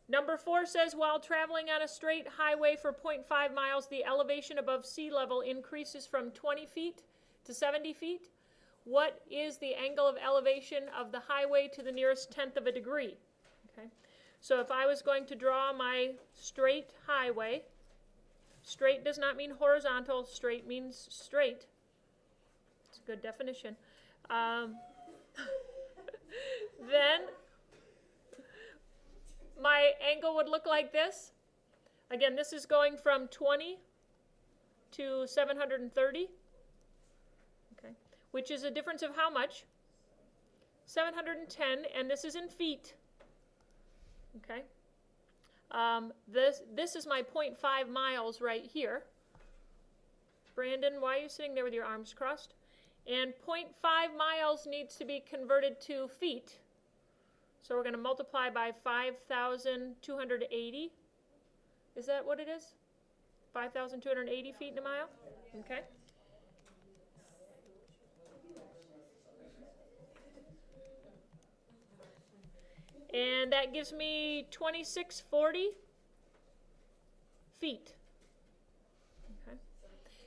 Number 4 says, while traveling on a straight highway for 0.5 miles, the elevation above sea level increases from 20 feet to 70 feet. What is the angle of elevation of the highway to the nearest tenth of a degree? Okay. So if I was going to draw my straight highway, straight does not mean horizontal, straight means straight. It's a good definition. Then my angle would look like this. Again, this is going from 20 to 730, okay, which is a difference of how much? 710, and this is in feet. Okay. This is my 0.5 miles right here. Brandon, why are you sitting there with your arms crossed? And 0.5 miles needs to be converted to feet. So we're going to multiply by 5,280. Is that what it is? 5,280 feet in a mile? Okay. And that gives me 2640 feet. Okay.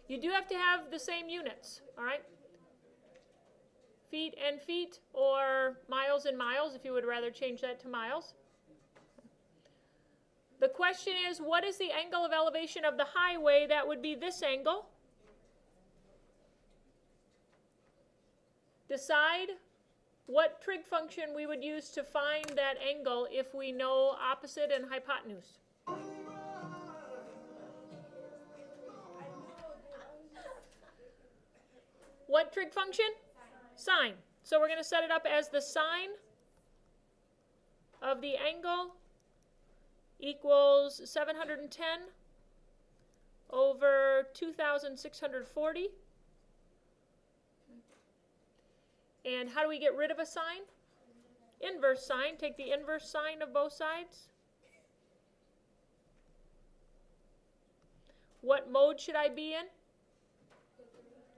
You do have to have the same units, all right? Feet and feet, or miles and miles, if you would rather change that to miles. The question is, what is the angle of elevation of the highway? That would be this angle. Decide what trig function we would use to find that angle if we know opposite and hypotenuse. What trig function? Sine. So we're going to set it up as the sine of the angle equals 710 over 2,640. And how do we get rid of a sine? Inverse sine. Take the inverse sine of both sides. What mode should I be in?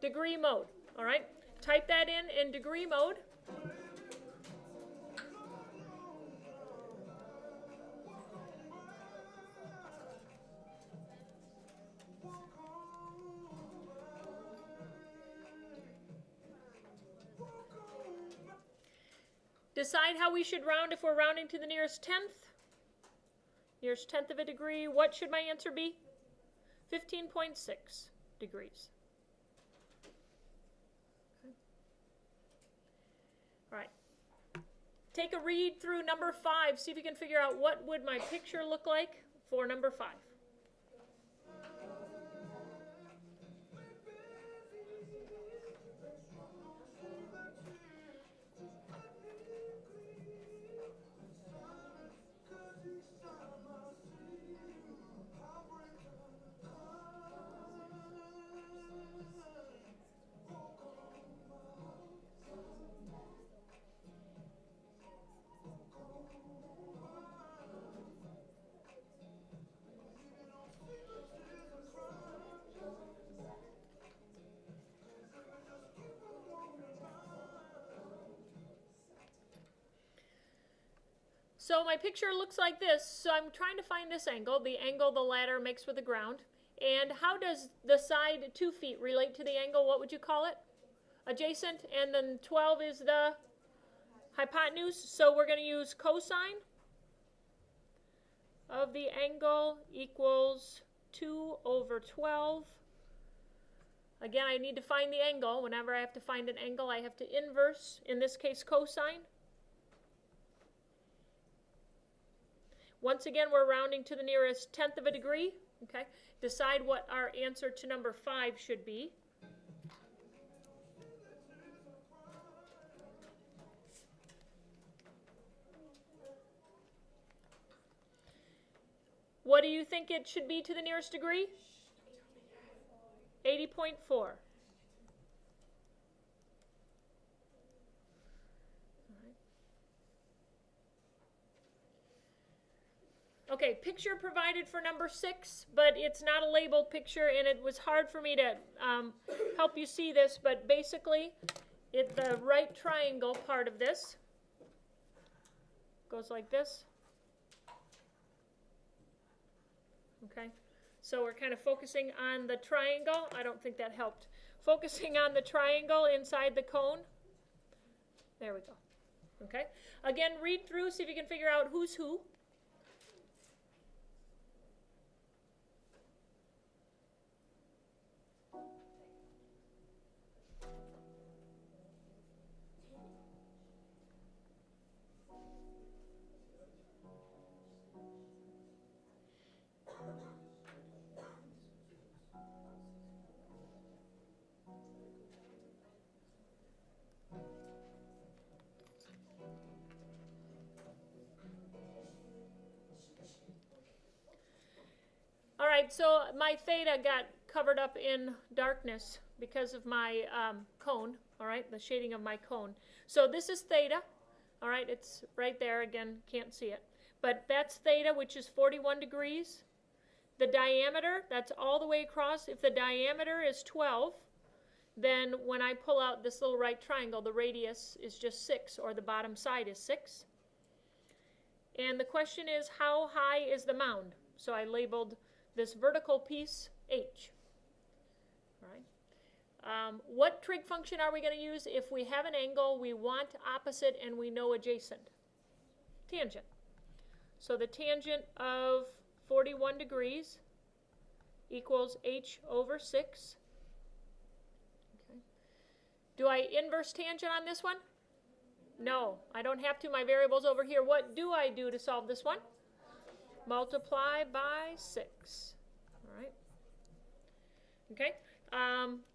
Degree mode. All right. Type that in degree mode. Decide how we should round if we're rounding to the nearest tenth. Nearest tenth of a degree. What should my answer be? 15.6 degrees. Okay. All right. Take a read through number 5. See if you can figure out what would my picture look like for number 5. So my picture looks like this. So I'm trying to find this angle, the angle the ladder makes with the ground. And how does the side 2 feet relate to the angle? What would you call it? Adjacent, and then 12 is the hypotenuse. So we're going to use cosine of the angle equals 2 over 12. Again, I need to find the angle. Whenever I have to find an angle, I have to inverse, in this case, cosine. Once again, we're rounding to the nearest tenth of a degree. Okay. Decide what our answer to number 5 should be. What do you think it should be to the nearest degree? 80.4. Okay, picture provided for number 6, but it's not a labeled picture, and it was hard for me to help you see this, but basically, the right triangle part of this goes like this. okay? So we're kind of focusing on the triangle. I don't think that helped. Focusing on the triangle inside the cone. There we go. Okay? Again, read through, see if you can figure out who's who. All right, so my theta got covered up in darkness because of my cone, all right, the shading of my cone. So this is theta, all right, it's right there, again, can't see it. But that's theta, which is 41 degrees. The diameter, that's all the way across. If the diameter is 12, then when I pull out this little right triangle, the radius is just 6, or the bottom side is 6. And the question is, how high is the mound? So I labeled this vertical piece H. All right. What trig function are we going to use if we have an angle, we want opposite, and we know adjacent? Tangent. So the tangent of 41 degrees equals H over 6. Okay. Do I inverse tangent on this one? No, I don't have to. My variable's over here. What do I do to solve this one? Multiply by 6. All right. Okay.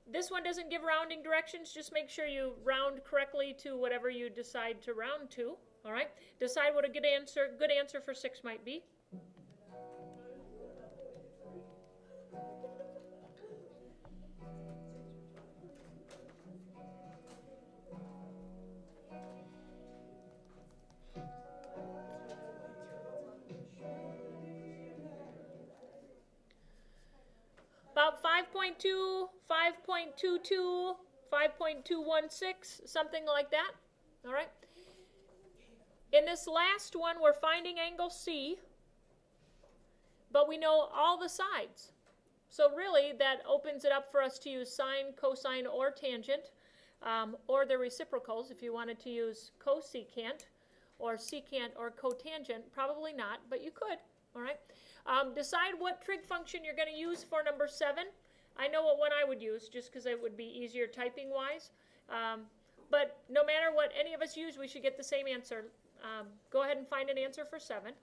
This one doesn't give rounding directions. Just make sure you round correctly to whatever you decide to round to. All right. Decide what a good answer for 6 might be. About 5.2, 5.22, 5.216, something like that. All right. In this last one, we're finding angle C, but we know all the sides. So really, that opens it up for us to use sine, cosine, or tangent, or the reciprocals. If you wanted to use cosecant, or secant, or cotangent, probably not, but you could. All right. Decide what trig function you're going to use for number 7. I know what one I would use just because it would be easier typing-wise. But no matter what any of us use, we should get the same answer. Go ahead and find an answer for 7.